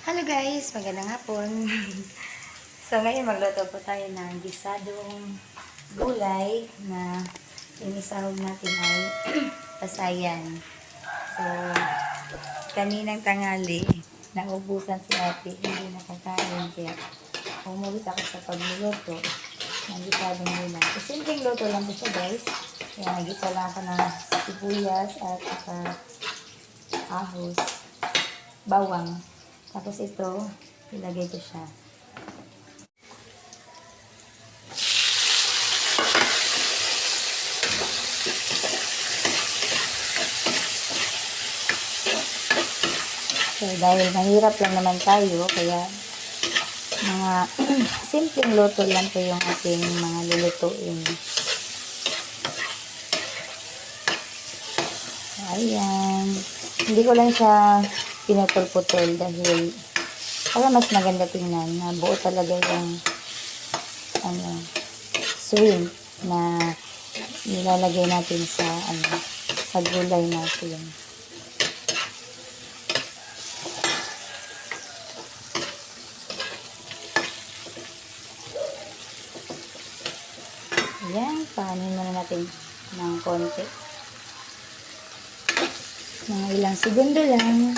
Hello guys, magandang hapon. So ngayon magluto po tayo ng gisadong gulay na inisahog natin ay pasayan. So kaninang tangali, naubusan si ate, hindi nakakain kaya umulit ako sa pagluluto ng gisadong gulay. So simpleng luto lang po siya guys. Kaya nagisa lang ako ng sibuyas at ahos, bawang. Tapos ito, ilagay ko siya. So, dahil mahirap lang naman tayo, kaya mga simpleng luto lang po yung ating mga lulutuin. So, ayan. Hindi ko lang siya pinutol-putol dahil para mas maganda tingnan na buo talaga yung shrimp na nilalagay natin sa gulay natin. Ayan, paanin muna natin ng konti. Mga ilang segundo lang.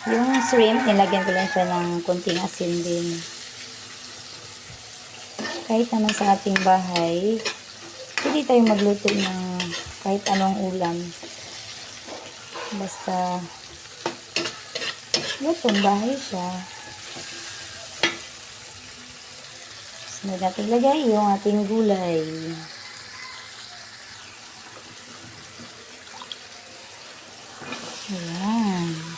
Yung shrimp, nilagyan ko lang siya ng konting asin din. Kahit naman sa ating bahay, hindi tayo magluto ng kahit anong ulam. Basta lutong bahay siya. Sunod natin lagay yung ating gulay. Ayan.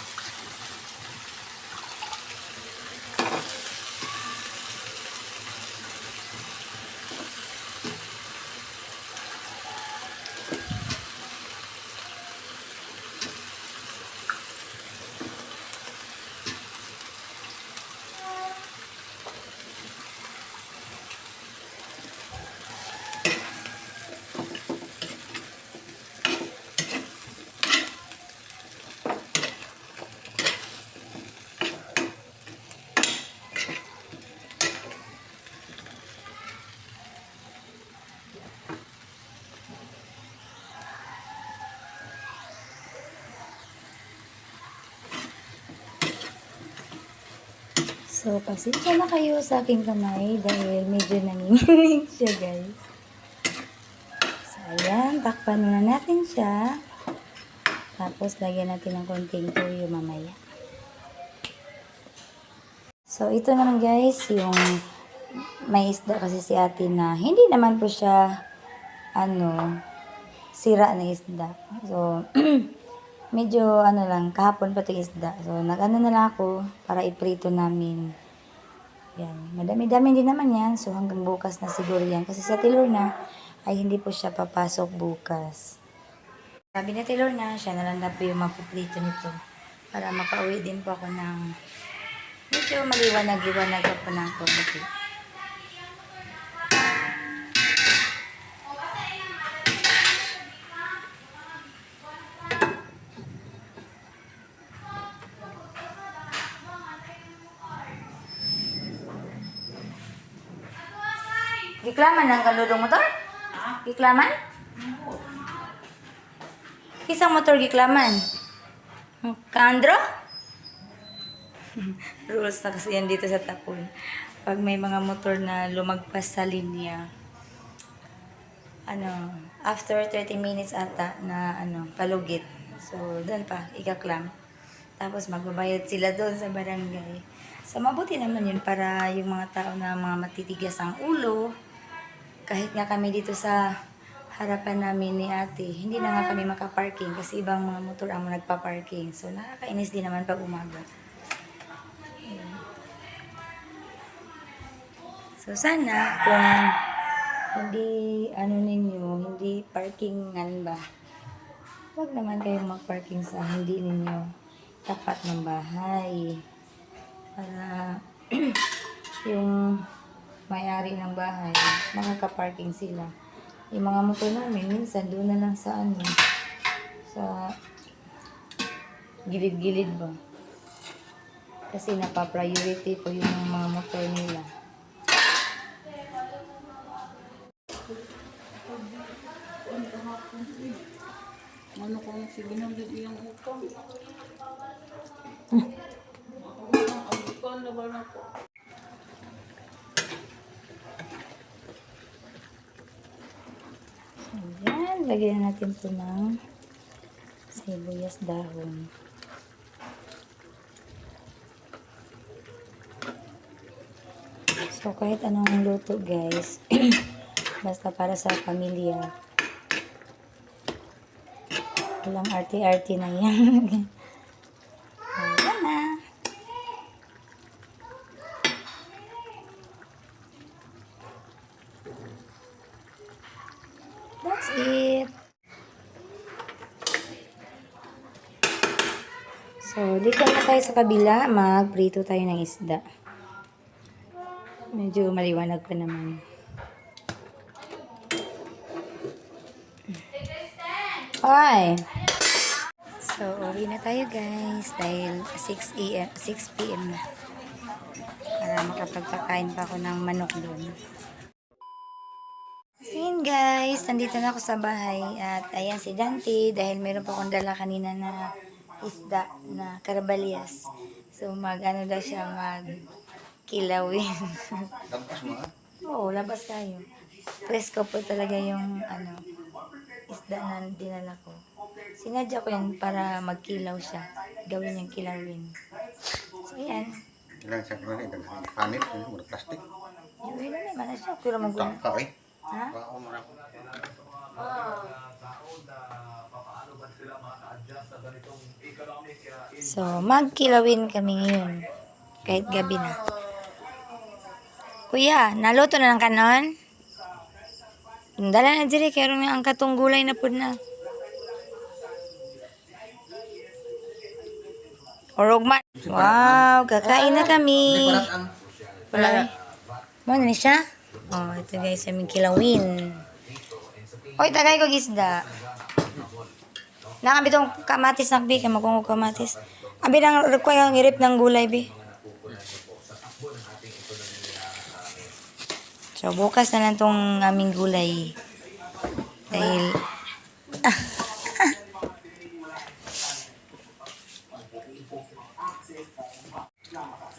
So, pasensya na kayo sa aking kamay dahil medyo nanginginig siya, guys. So, ayan. Takpan muna natin siya. Tapos, lagyan natin ng konting toyo mamaya. So, ito naman, guys, yung may isda kasi si ate na hindi naman po siya, sira na isda. So, medyo lang, kahapon pa itong isda. So, nag-ano na lang ako para iprito namin. Yan. Madami-dami din naman yan. So, hanggang bukas na siguro yan. Kasi sa Tilor na, ay hindi po siya papasok bukas. Sabi na Tilor na, siya na lang na po yung magpuprito nito. Para makauwi din po ako ng medyo maliwanag-liwanag po ng konti. Giklaman ang kaludong motor? Giklaman? Isang motor giklaman. Kaandro? Rules na kasi yan dito sa Tapon. Pag may mga motor na lumagpas sa linya, after 30 minutes ata na palugit. So, doon pa, ikaklam. Tapos magbabayad sila doon sa barangay. So, mabuti naman yun para yung mga tao na mga matitigas ang ulo, kahit nga kami dito sa harapan namin ni ate, hindi na nga kami makaparking kasi ibang mga motor ang nagpa-parking. So, nakakainis din naman pag umaga. So, sana kung hindi, hindi parkingan ba, huwag naman kayong mag-parking sa hindi ninyo tapat ng bahay. Para yung may-ari ng bahay, makaka-parking sila. Yung mga motor namin, minsan doon na lang sa gilid-gilid ba? Kasi napa-priority ko yung mga motor nila. Ano kung sige na yung utang? Ang utang na ba na po? Ayan, lagyan natin ito ng sibuyas dahon. So, kahit anong luto, guys, basta para sa pamilya, walang arty-arty na yan. Ayan na. That's it. So, dito na tayo sa kabila. Mag-prito tayo ng isda. Medyo maliwanag pa naman. Hi! So, uwi na tayo guys. Dahil 6 p.m. na. Para makapagpakain pa ako ng manok doon. So, yun guys. Nandito na ako sa bahay. At ayan si Dante. Dahil meron pa akong dala kanina na isda na karabalyas. So, mag-ano daw siya, mag-kilawin. Labas mo nga. Oo, labas tayo. Presko po talaga yung isda na dinala ko. Sinadya ko yan para magkilaw siya. Gawin niyang kilawin. So, yan. Ilang sa kanila, ilang hanip, mura plastic. Yung ilan naman na siya. Pero mag-una. Taka eh. Ha? Baka mo na. So, magkilawin kami ngayon. Kahit gabi na. Kuya, naluto na ng kanon? Dala na diri, kaya rin ang katong gulay na po na. Orogman. Wow, kakain na kami. Wala eh. Ano na siya? Oh, ito guys, aming kilawin. Oy, tagay ko gisda. Nakabit tong kamatis na bi, kaya magkong kamatis. Abi nang require ang irip ng gulay bi. So, bukas na lang tong aming gulay. Dahil...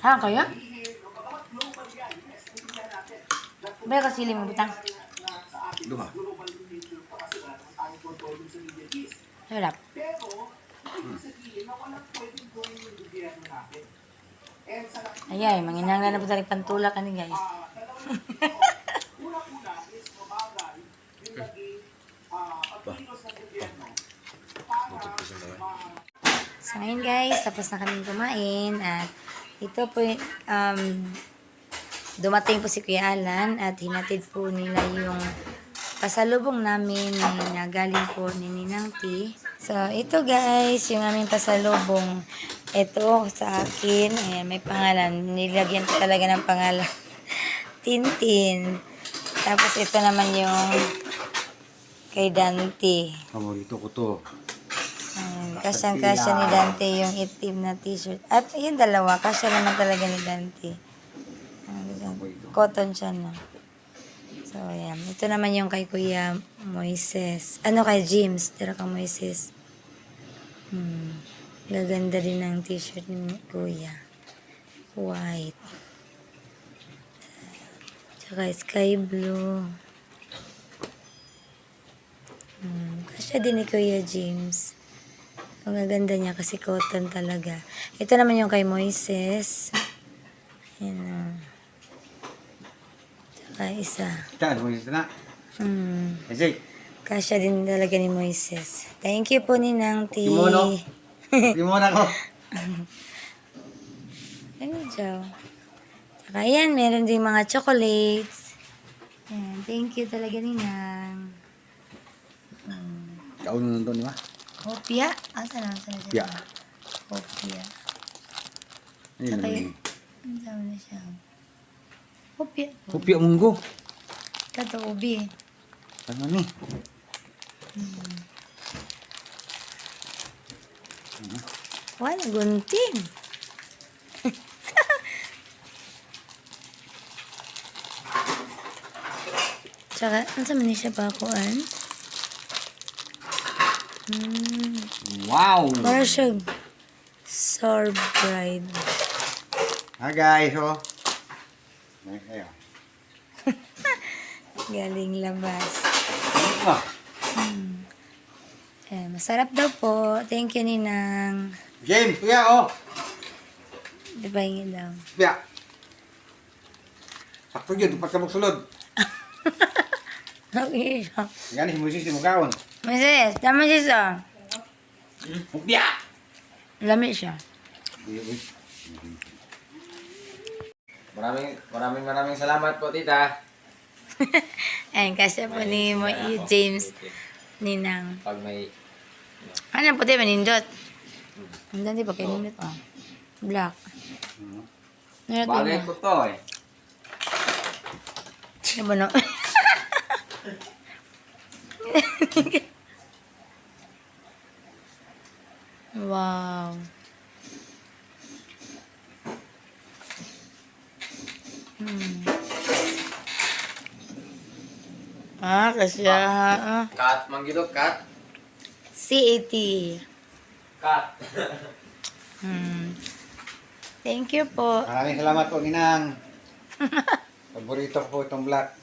ha, kaya? Baya ka sili mo, bitang. Duha. Harap. Ayay, manginanglan na po tayo pantula ka ni guys. So ngayon guys, tapos na kaming kumain at ito po dumating po si Kuya Alan at hinatid po nila yung pasalubong namin na galing po ni Ninang T. So ito guys, yung aming pasalubong. Ito sa akin, ayan, may pangalan. Nilagyan ko talaga ng pangalan. Tintin. Tapos ito naman yung kay Dante. Paborito ko to. Kasyang-kasya ni Dante yung itim na t-shirt. At yung dalawa, kasya naman talaga ni Dante. Cotton siya na. So, ayan. Ito naman yung kay Kuya Moises. Ano kay James? Tira ka Moises. Gaganda din ang t-shirt ni Kuya. White. Tsaka sky blue. Kasya din ni Kuya James. Ang gaganda niya kasi cotton talaga. Ito naman yung kay Moises. Ayan. Tsaka isa. Saan mo yung na? Kasi, Kasya din talaga ni Moises. Thank you po ni Nang T. kimono. Kimono ko. Ano daw? Tsaka yan, meron din mga chocolates. Ayan, thank you talaga ni Nang. Kauno nandun, di ba? Hopia? Asa na? Asa na siya? Yeah. Hopia. Ayun Tsaka naman yun. Ang tawag na siya. Hopia. Kupya munggo. Kato, ubi. Ano ni? Wala, gunting. Tsaka, ano sa man siya bakuan? Wow! Para siyang sour bride. Hi guys, oh. Nice kayo. Galing labas. Ah, Masarap daw po. Thank you, Ninang. James, kuya, oh. Di ba yun daw? Kuya. Sakto yun, dapat ka magsulod. Okay siya. Yan, si Moises, si Mugaon. Moses, tama siya sa. Kuya! Lami siya. Maraming salamat po, tita. Ayun, kasi po ni James, Ninang. Pag may Ano puti, manindot. Hindi pa kayo nindot, oh. Black. Ano bagay ko to eh. Ano ba no? Wow. Kasi Cut, manggidok, cut. CAT. Cut. Thank you po. Maraming salamat po, Ninang. Paborito ko po itong black.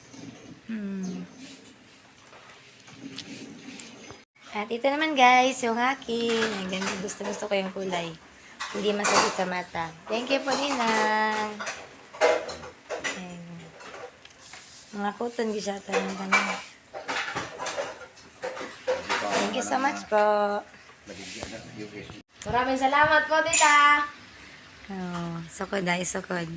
At ito naman guys, yung akin. Ang ganda, gusto ko yung kulay. Hindi masakit sa mata. Thank you po, Ninang. Ayan. Mga kuton, gisata ng kanina. Thank you so much po. Maraming salamat po, tita. Oh, sukod ay sukod.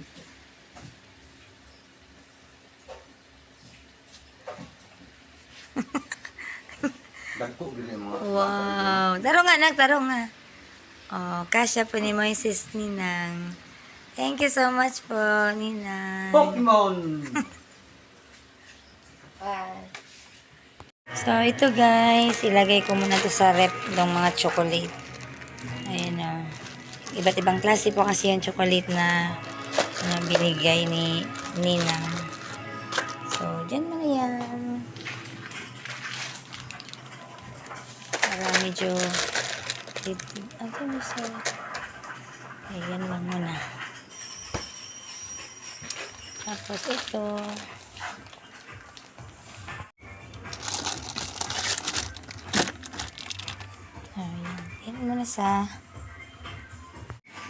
Dagko din yung mga... Wow. Taro nga, taro nga. Oh, kasya po ni Moises, Ninang. Thank you so much po, Ninang. Pokemon! So, ito guys, ilagay ko muna to sa rep ng mga chocolate. Ayan na. Iba't ibang klase po kasi yung chocolate na binigay ni Ninang. So, dyan na yan. Para medyo ako mo sa ayan lang muna. Tapos ito. Ayan. Yan muna sa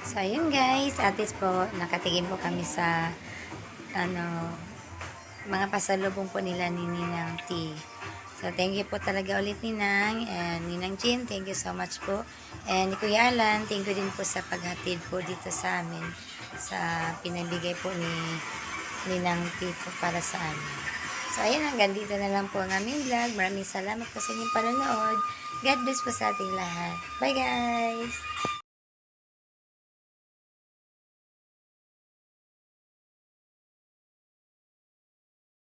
so, ayun guys. Atis po, nakatigim po kami sa mga pasalubong po nila ni Ninang T. So, thank you po talaga ulit Ninang. And Ninang Jean, thank you so much po. And Kuya Alan, thank you din po sa paghatid po dito sa amin. Sa pinabigay po ni Ninang T po para sa amin. So, ayun, hanggang dito na lang po ang aming vlog. Maraming salamat po sa inyong panonood. God bless po sa ating lahat. Bye guys!